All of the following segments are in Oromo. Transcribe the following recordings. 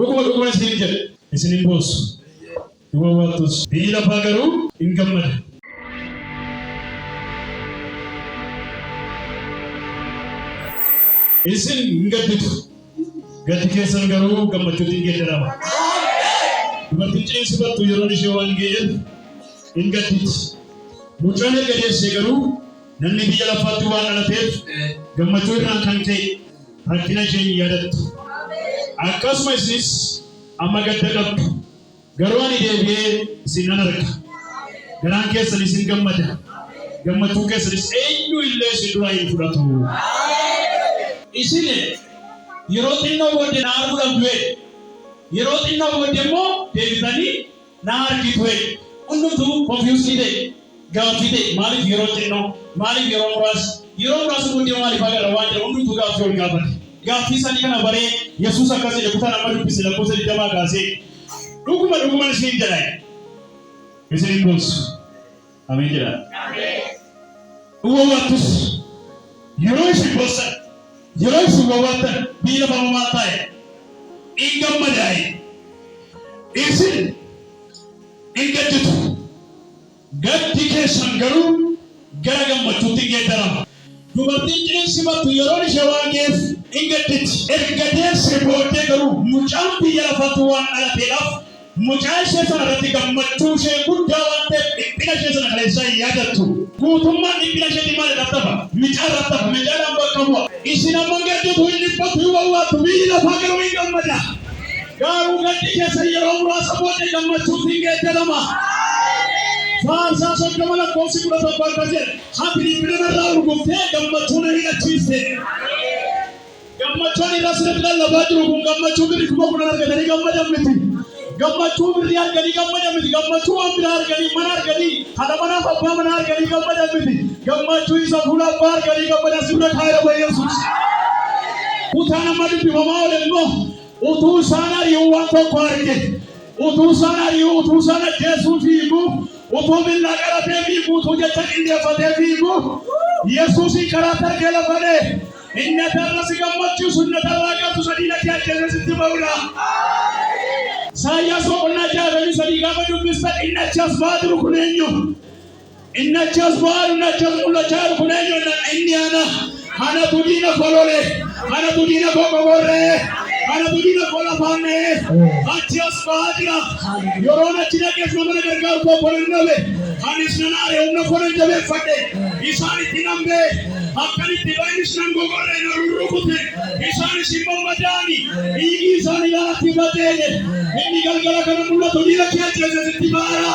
Dhuguma isin jedhe isin hin boossu. Dhuma wattus biyyi lafaa garuu hin gammada. Isin hin gadditu. Gaddi keessan garuu gammachuutti hin geeddarama. Dubartiin ciniinsifattu yeroo ishee waan ga'eef hin gadditi. Mucaan erga deessee garuu namni biyya lafaatti waan dhalateef gammachuu irraan kan ka'e rakkina ishee hin yaadattu. Akkasuma isinis amma gadda qabdu. Garuu ani deebi'ee isin nan arga. Garaan keessan isin gammada. Gammachuu keessanis eenyu illee isin duraa hin fudhatu. Isin yeroo xinnoo booddee na arguudhaaf du'e. Yeroo xinnoo booddee immoo deebitanii na argitu. Hundumtuu konfiyuusii ta'e. Gaaffii ta'e maaliif yeroo xinnoo? Maaliif yeroo muraasa? Yeroo muraasa booddee maaliif agarra waan jedhu hundumtuu gaaffii ol gaafate. Gaaffii isaanii kana baree Yesuus akkas jedhe kutaa nama dubbise lakkoofsa 20 kaasee. Dhuguma isin jedhaa. Isin hin boonsu. Ameen jedhaa. Dhuguma wattus yeroo isin boonsan yeroo isin wawwaattan biyya lafa maal taa'e hin gammadaa'e. Isin hin gadditu. Gaddi keessan garuu gara gammachuutti geeddarama. Dubartiin ciniinsifattu yeroo ishee waan ga'eef hin gadditi. Erga deessee booddee garuu mucaan biyya lafaatti waan dhalateedhaaf mucaa ishee sana irratti gammachuu ishee guddaa waan ta'eef dhiphina ishee sana kaleessaa hin yaadattu. Guutummaan dhiphina isheetiin maal irratti micaa irratti hafa. Micaadhaan bakka bu'a. Isin amma gadditu hin dhiphattu hin wawwaattu biyyi lafaa garuu hin gammada. Garuu gaddi keessa yeroo muraasa booddee gammachuutti hin geeddarama. Faarsaa soddoma lakkoofsi 11 akka jedhe haati dhiphina irraa urguftee gammachuun hidhachiiste. Gammachuun irraa sirriitti lallabaa jiru kun gammachuu birrii kuma kudhan argatanii gammadan miti. Gammachuu birrii arganii gammadan miti. Gammachuu waan biraa arganii mana arganii haadha manaaf abbaa manaa arganii gammadan miti. Gammachuu isa fuula abbaa arganii gammadan sirna kaayira Yesuus. Kutaa nama dubbifamaa oole immoo utuu isaan ari'uu waan tokko arge. Utuu isaan ari'uu utuu isaan ajjeesuu fiiguu. Utuu billaa qaratee fiiguu utuu jecha qindeeffatee fiiguu. Yesuusii karaa targee lafadhee. Inni atarra si gammachiisu inni atarraa qabdu sadii lakki ajjeesee sitti ba'uudha. Isaayyaas boqonnaa 63 gaafa dubbistan inni achi as ba'aa jiru kun eenyu? Inni achi as ba'aa jiru inni achi as mul'achaa jiru kun eenyu? Inni anatu diina kolole, anatu diina kokoborree, anatu diina kolafaannee achi as ba'aa jira. Yeroon achi dhaqeef nama gargaaru kokolan dhabe. Anis nan aaree humna kolan jabeeffadhe. Isaan itti nambee akkanitti baay'is nan gogorree na rurrukute. Isaanis hin bombadaani. Dhiigni isaanii jalatti bateene. Inni galgala kana mul'atu dhiira kee ajjeese sitti baara.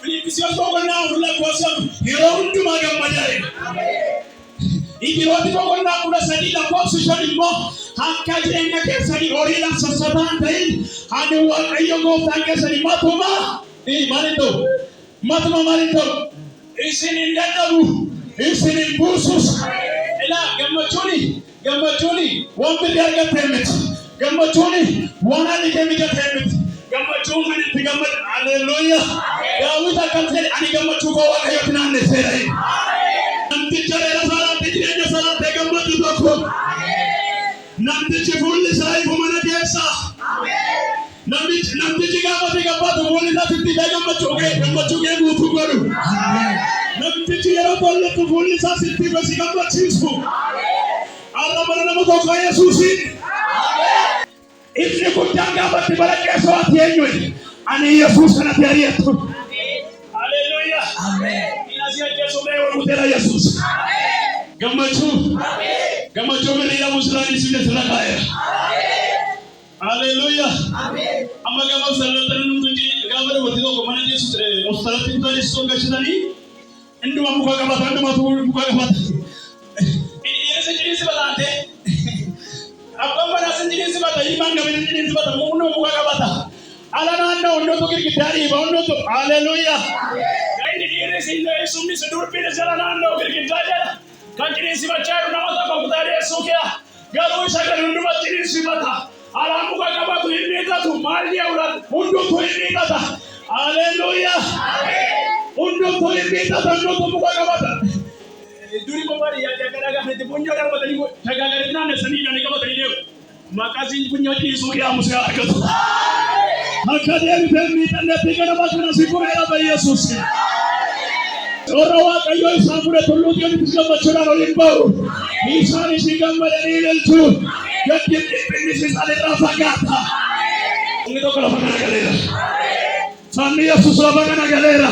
Filiippisiyoos boqonnaa 4 yeroo hundumaa gammadaa'e. Ibirooti boqonnaa 13 lakkoofsa 5 immoo akka jireenya keessanii horii lamsassataan ta'in ani Waaqayyo gooftaan keessanii matuma maalin ta'u? Matuma maalin ta'u? Isin hin dadhabu. Isin hin buusus. Ilaa gammachuuni waan birrii argattee miti. Gammachuuni waan ani kee miti. Gammachuun kan itti gammadu. Haleluuyaa. Daawit akkam jedhe ani gammachuu koo Waaqayyotti naannesseera. Namticha reera saalaatti jireenya saalaatti gammadu tokko. Namtichi fuulli isaa ifu mana keessa. Namtichi gaafate gabbatu fuulli isaa sitti gammachuu kee guutuu godhu. Namtichi yeroo tolletu fuulli isaa sitti gosi gammachiisu. Arrabana nama tokko Yesuusiin. Ifni guddaan gaafatti bara keessoo ati eenyu? Ani Yesuus kanatti ari'attu. Haleluuyaa. Inasi ajjeesumee walbuteera Yesuus. Gammachuu birrii dhabu siraan isin sirra kaa'eera. Haleluuyaa. Amma gaafa sallatanii nuti gaafa dhawwatti tokko mana Yesuus hospitaalatti kutanii soo gashitanii induma muka qabata muka qabata. Inni jiniinsi bataante. Abbaan manaa jiniinsi bata ilmaan qabanii jiniinsi bata humna muka qabata. Ala naannoo hundootu girgiddaa dhiiba hundootu. Haleluuyaa. Inni dhiirri sumni durbiin jala naannoo girgiddaa jala. Kan jiniinsi bachaa jiru nama tokko kutaa deessuu kee. Garuu isa kan hundumatti jiniinsi bata. Ala muka qabatu hin dhiitatu maal dhiyaatu hundumtu hin dhiitata. Haleluuyaa. Hundumtu hin dhiitata hundumtu muka qabata. Duri bombari ya jagara gafete bunjo darbatanii tagaagarii naannessanii qabatan illee Maqasiin bunyooti isuuki aamusee argatu. Akka deebitee miidhagdeetti gara bakka si fuudhee dha Yesuus. Warra Waaqayyo isaan fuudhe tulluu Xiyoonitti gammachuudhaan waliin ba'u. Isaan isin gammadanii ilaalchu. Gadi dhiphinni isaan irraa fagaata. Inni tokko lafa kana galeera. Sanni Yesuus lafa kana galeera.